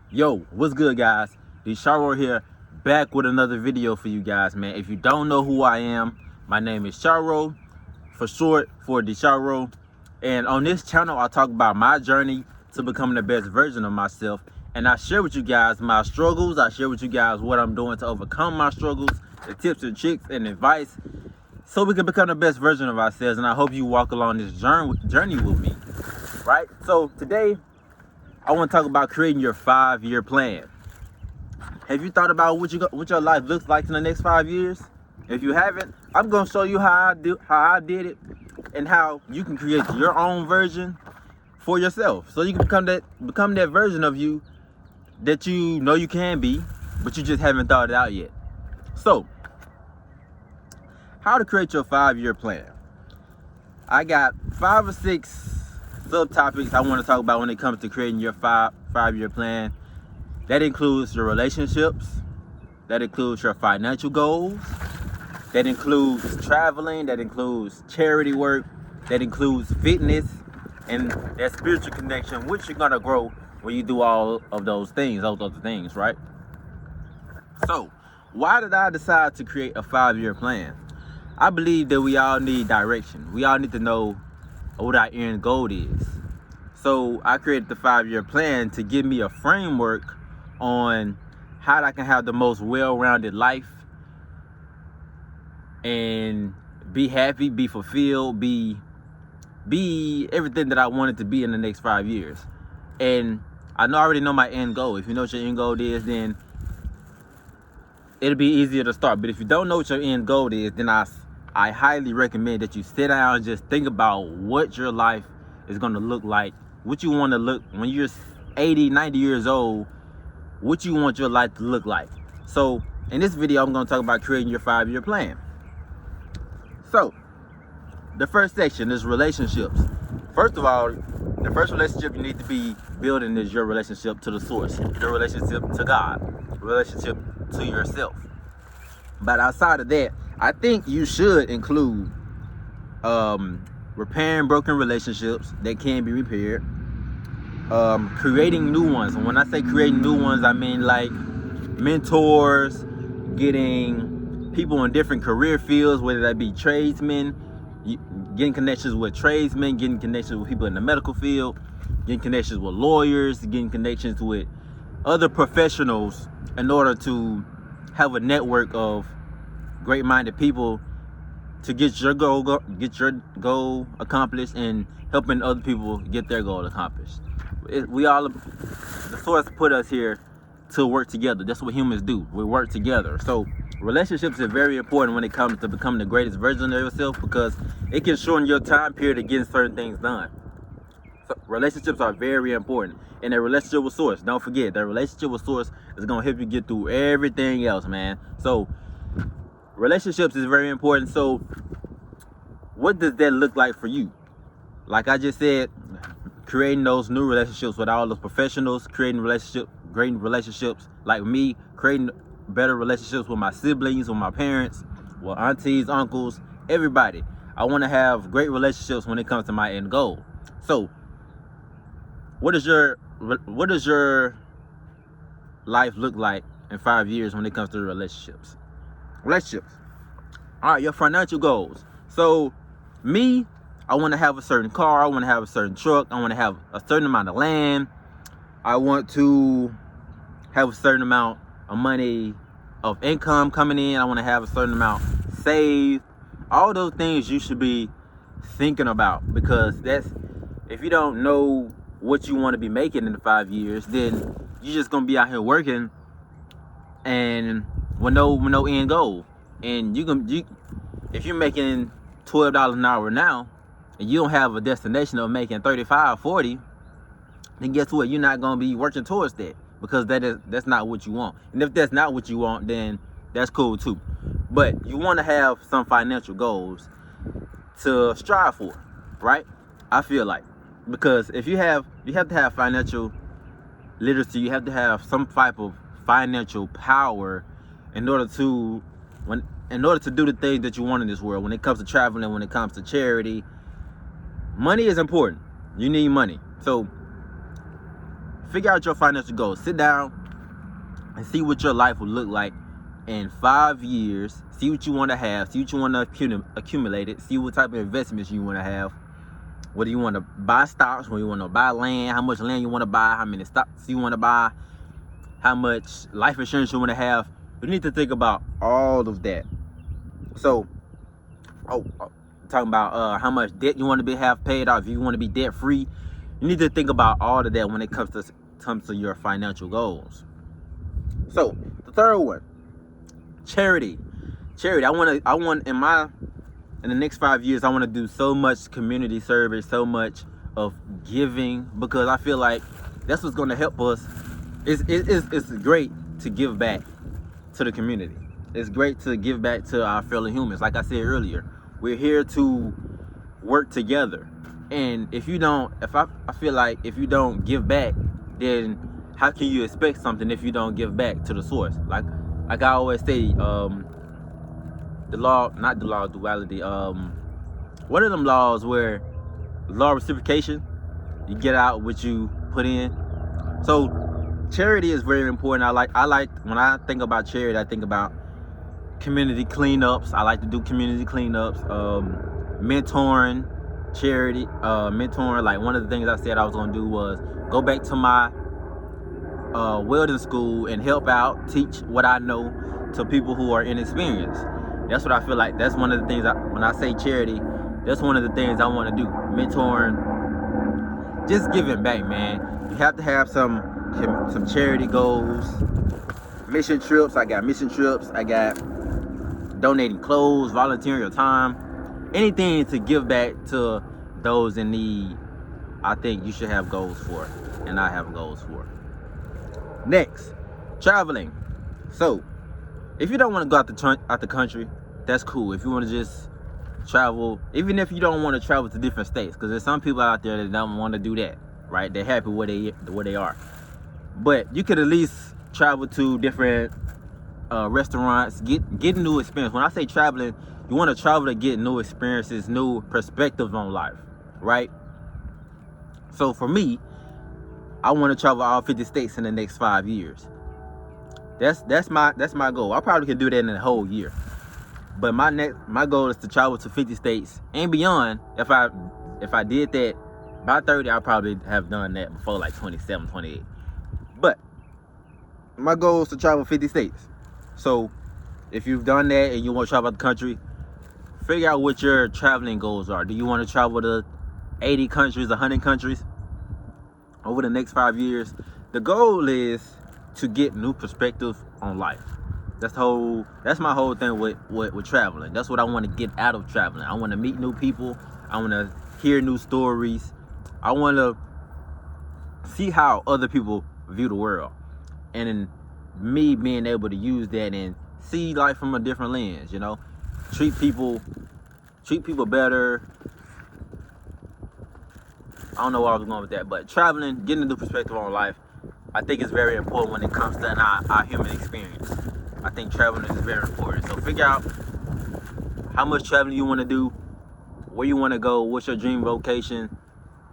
Yo, what's good, guys? Desharo here, back with another video for you guys, man. If you don't know who I am, my name is Sharo, for short for Desharo. And on this channel, I talk about my journey to becoming the best version of myself. And I share with you guys my struggles. I share with you guys what I'm doing to overcome my struggles, the tips and tricks and advice, so we can become the best version of ourselves. And I hope you walk along this journey with me, right? So today, I want to talk about creating your 5-year plan. Have you thought about what your life looks like in the next 5 years? If you haven't, I'm going to show you how I did it, and how you can create your own version for yourself, so you can become that version of you that you know you can be, but you just haven't thought it out yet. So, how to create your 5-year plan? I got 5 or 6 subtopics I want to talk about when it comes to creating your five-year plan. That includes your relationships, that includes your financial goals, that includes traveling, that includes charity work, that includes fitness, and that spiritual connection, which you're gonna grow when you do all of those other things, right? So, why did I decide to create a 5-year plan? I believe that we all need direction. We all need to know what our end goal is. So I created the 5-year plan to give me a framework on how I can have the most well-rounded life and be happy, be fulfilled, be everything that I wanted to be in the next 5 years. And I already know my end goal. If you know what your end goal is, then it'll be easier to start. But if you don't know what your end goal is, then I highly recommend that you sit down and just think about what your life is going to look like, what you want to look when you're 80, 90 years old, what you want your life to look like. So in this video, I'm going to talk about creating your 5-year plan. So the first section is relationships. First of all, the first relationship you need to be building is your relationship to the source, your relationship to God, relationship to yourself. But outside of that, I think you should include repairing broken relationships that can be repaired, creating new ones. And when I say creating new ones, I mean like mentors, getting people in different career fields, whether that be tradesmen, getting connections with tradesmen, getting connections with people in the medical field, getting connections with lawyers, getting connections with other professionals in order to have a network of great-minded people to get your goal accomplished, and helping other people get their goal accomplished. The source put us here to work together. That's what humans do. We work together. So relationships are very important when it comes to becoming the greatest version of yourself, because it can shorten your time period of getting certain things done. So relationships are very important. And a relationship with source, don't forget, that relationship with source is going to help you get through everything else, man. So relationships is very important. So what does that look like for you? Like I just said, creating those new relationships with all those professionals, creating great relationships like me, creating better relationships with my siblings, with my parents, with aunties, uncles, everybody. I want to have great relationships when it comes to my end goal. So what does your life look like in 5 years when it comes to relationships? All right, your financial goals. So me, I want to have a certain car, I want to have a certain truck, I want to have a certain amount of land, I want to have a certain amount of money of income coming in, I want to have a certain amount saved. All those things you should be thinking about, because if you don't know what you want to be making in the 5 years, then you're just gonna be out here working and with no end goal. And if you're making $12 an hour now, and you don't have a destination of making 35, 40, then guess what? You're not gonna be working towards that, because that's not what you want. And if that's not what you want, then that's cool too. But you want to have some financial goals to strive for, right? I feel like, because if you have to have financial literacy, you have to have some type of financial power in order to do the things that you want in this world. When it comes to traveling, when it comes to charity, money is important. You need money. So Figure out your financial goals. Sit down and see what your life will look like in 5 years. See what you want to have. See what you want to accumulate it. See what type of investments you want to have. Whether you want to buy stocks, whether you want to buy land, how much land you want to buy, how many stocks you want to buy, how much life insurance you want to have. You need to think about all of that. So, talking about how much debt you want to have paid off. If you want to be debt free, you need to think about all of that when it comes to your financial goals. So the third one, charity. I want in the next 5 years, I want to do so much community service, so much of giving, because I feel like that's what's going to help us. It's great to give back to the community. It's great to give back to our fellow humans. Like I said earlier, we're here to work together. And I feel like if you don't give back, then how can you expect something if you don't give back to the source? Like I always say, the law, not the law of duality, one of them laws where law of reciprocation, you get out what you put in. So charity is very important. I like when I think about charity, I think about community cleanups. I like to do community cleanups, mentoring, charity, mentoring. Like one of the things I said I was gonna do was go back to my welding school and help out, teach what I know to people who are inexperienced. That's what I feel like. That's one of the things when I say charity, that's one of the things I want to do. Mentoring, just giving back, man. You have to have some charity goals. Mission trips. I got mission trips. I got donating clothes, volunteering your time, anything to give back to those in need. I think you should have goals for, and I have goals for. Next, traveling. So if you don't want to go out the country, that's cool. If you want to just travel, even if you don't want to travel to different states, because there's some people out there that don't want to do that, right? They're happy where they are. But you could at least travel to different restaurants, get new experience. When I say traveling, you want to travel to get new experiences, new perspectives on life, right? So for me, I want to travel all 50 states in the next 5 years. That's my goal. I probably could do that in a whole year. But my goal is to travel to 50 states and beyond. If I did that by 30, I probably have done that before like 27, 28. But my goal is to travel 50 states. So if you've done that and you want to travel the country, figure out what your traveling goals are. Do you want to travel to 80 countries, 100 countries over the next 5 years? The goal is to get new perspective on life. That's my whole thing with traveling. That's what I want to get out of traveling. I want to meet new people. I want to hear new stories. I want to see how other people view the world, and then me being able to use that and see life from a different lens. You know, treat people better. I don't know where I was going with that, but traveling, getting a new perspective on life, I think it's very important when it comes to our human experience. I think traveling is very important. So figure out how much traveling you want to do, where you want to go, what's your dream location,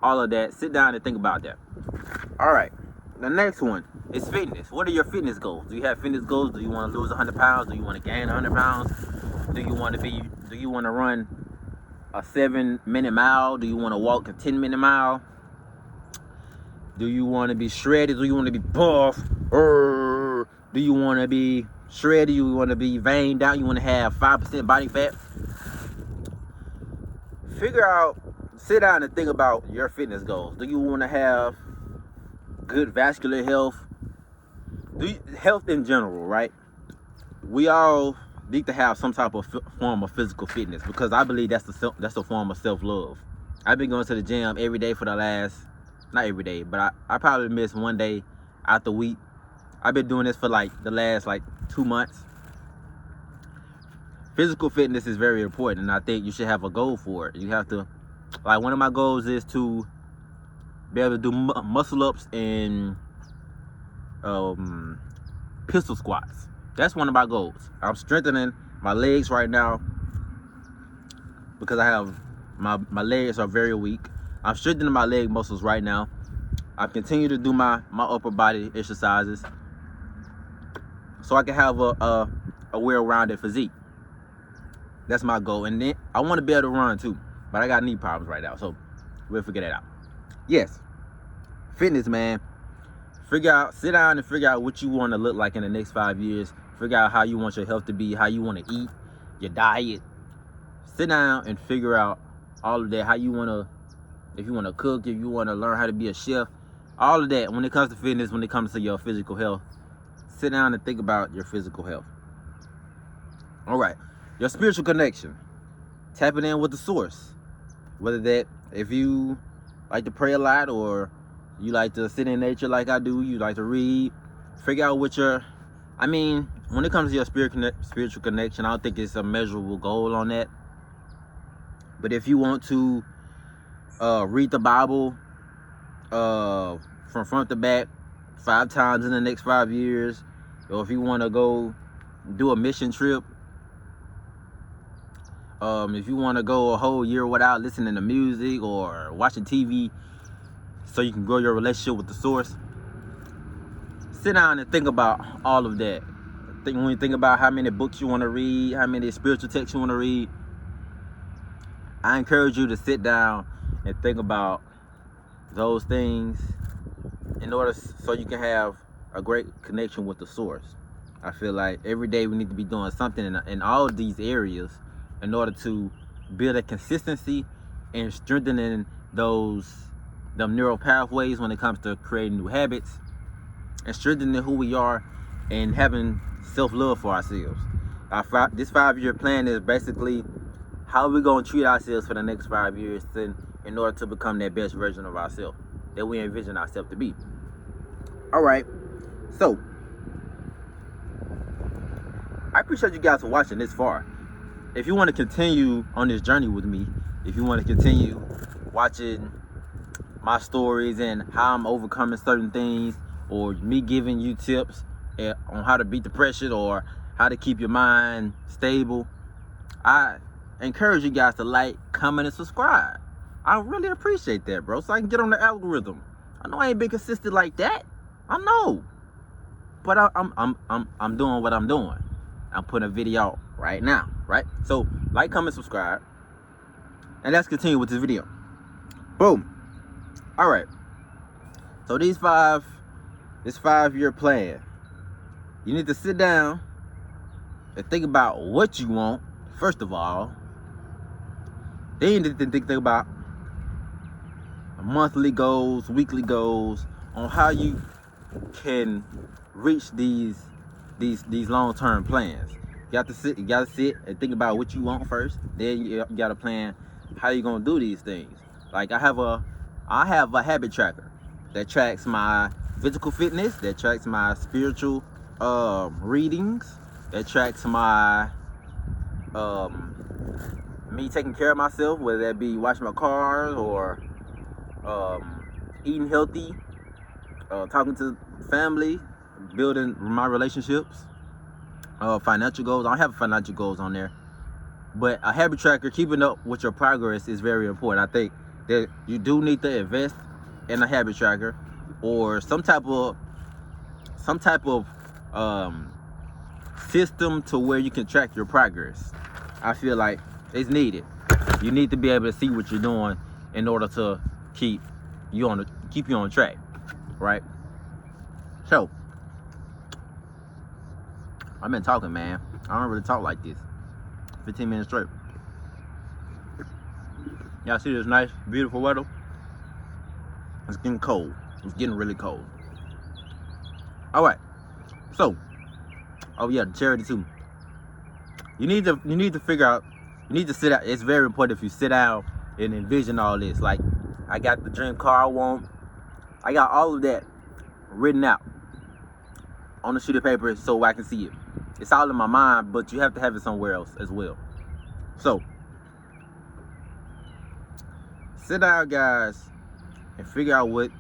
all of that. Sit down and think about that. All right, the next one is fitness. What are your fitness goals? Do you have fitness goals? Do you want to lose 100 pounds? Do you want to gain 100 pounds? Do you want to run a 7-minute mile? Do you want to walk a 10-minute mile? Do you want to be shredded? Do you want to be buff? Do you want to be shredded? You want to be veined out? You want to have 5% body fat? Sit down and think about your fitness goals. Do you want to have good vascular health? Health in general, right? We all need to have some type of form of physical fitness, because I believe that's a form of self-love. I've been going to the gym every day for the last, not every day, but I probably miss one day out the week. I've been doing this for like the last 2 months. Physical fitness is very important, and I think you should have a goal for it. You have to, one of my goals is to be able to do muscle ups and pistol squats. That's one of my goals. I'm strengthening my legs right now because I have my legs are very weak. I'm strengthening my leg muscles right now, I continue to do my upper body exercises so I can have a well-rounded physique. That's my goal. And then I want to be able to run too, but I got knee problems right now, so we'll figure that out. Yes, fitness, man. Sit down and figure out what you want to look like in the next 5 years. Figure out how you want your health to be, how you want to eat, your diet. Sit down and figure out all of that, how you want to, if you want to cook, if you want to learn how to be a chef, all of that. When it comes to fitness, when it comes to your physical health, sit down and think about your physical health. All right, your spiritual connection, tapping in with the source. Whether that, if you like to pray a lot, or you like to sit in nature like I do, you like to read, figure out what when it comes to your spiritual connection, I don't think it's a measurable goal on that. But if you want to read the Bible from front to back 5 times in the next 5 years, or if you want to go do a mission trip, if you want to go a whole year without listening to music or watching TV so you can grow your relationship with the source, sit down and think about all of that. When you think about how many books you want to read, how many spiritual texts you want to read, I encourage you to sit down and think about those things in order so you can have a great connection with the source. I feel like every day we need to be doing something in all of these areas in order to build a consistency and strengthening them neural pathways when it comes to creating new habits and strengthening who we are and having self-love for ourselves. This 5-year plan is basically how we're going to treat ourselves for the next 5 years in order to become that best version of ourselves that we envision ourselves to be. All right, so I appreciate you guys for watching this far. If you want to continue on this journey with me, if you want to continue watching my stories and how I'm overcoming certain things, or me giving you tips on how to beat depression or how to keep your mind stable, I encourage you guys to like, comment, and subscribe. I really appreciate that, bro, so I can get on the algorithm. I know I ain't been consistent like that. I know, but I'm doing what I'm doing. I'm putting a video out right now, right? So like, comment, subscribe, and let's continue with this video. Boom. All right. So this 5-year plan, you need to sit down and think about what you want first of all. Then you need to think about monthly goals, weekly goals, on how you can reach these long-term plans. You gotta sit and think about what you want first. Then you gotta plan how you're gonna do these things. Like I have a habit tracker that tracks my physical fitness, that tracks my spiritual readings, that tracks my me taking care of myself, whether that be washing my cars or eating healthy, talking to family, building my relationships, financial goals. I don't have financial goals on there, but a habit tracker, keeping up with your progress, is very important. I think that you do need to invest in a habit tracker or some type of system to where you can track your progress. I feel like it's needed. You need to be able to see what you're doing in order to keep you on track, right? So I've been talking, man. I don't really talk like this 15 minutes straight. Y'all see this nice, beautiful weather? It's getting cold. It's getting really cold. All right. So, oh yeah, the charity too. You need to figure out. You need to sit out. It's very important if you sit down and envision all this. Like, I got the dream car I want. I got all of that written out on a sheet of paper so I can see it. It's all in my mind, but you have to have it somewhere else as well. So, sit down, guys, and figure out when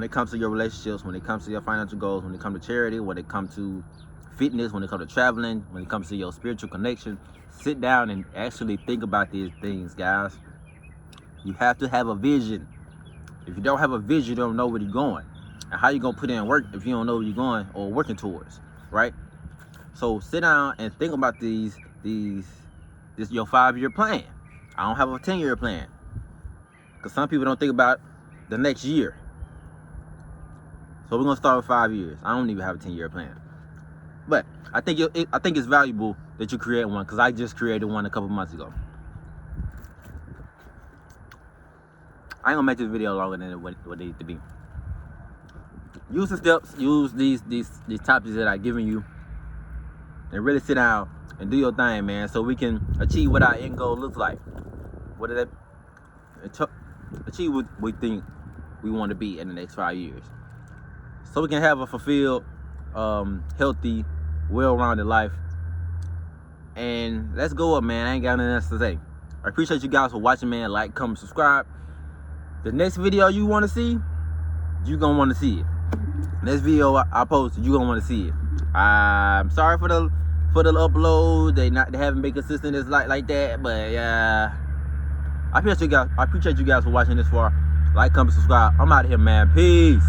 it comes to your relationships, when it comes to your financial goals, when it comes to charity, when it comes to fitness, when it comes to traveling, when it comes to your spiritual connection, sit down and actually think about these things, guys. You have to have a vision. If you don't have a vision, you don't know where you're going. And how you gonna put in work if you don't know where you're going or working towards, right? So sit down and think about this your 5-year plan. I don't have a 10-year plan. Because some people don't think about the next year. So we're gonna start with 5 years. I don't even have a 10-year plan. But I think it's valuable that you create one, because I just created one a couple months ago. I ain't gonna make this video longer than what it needs to be. Use the steps, use these topics that I've given you, and really sit down and do your thing, man, so we can achieve what our end goal looks like. What did that achieve what we think we want to be in the next 5 years, so we can have a fulfilled, healthy, well-rounded life. And let's go up, man. I ain't got nothing else to say. I appreciate you guys for watching, man. Like, comment, subscribe. The next video you want to see, you gonna want to see it. Next video I post, you gonna want to see it. I'm sorry for the upload. They haven't been consistent as like that, but yeah. I appreciate you guys for watching this far. Like, comment, subscribe. I'm out of here, man. Peace.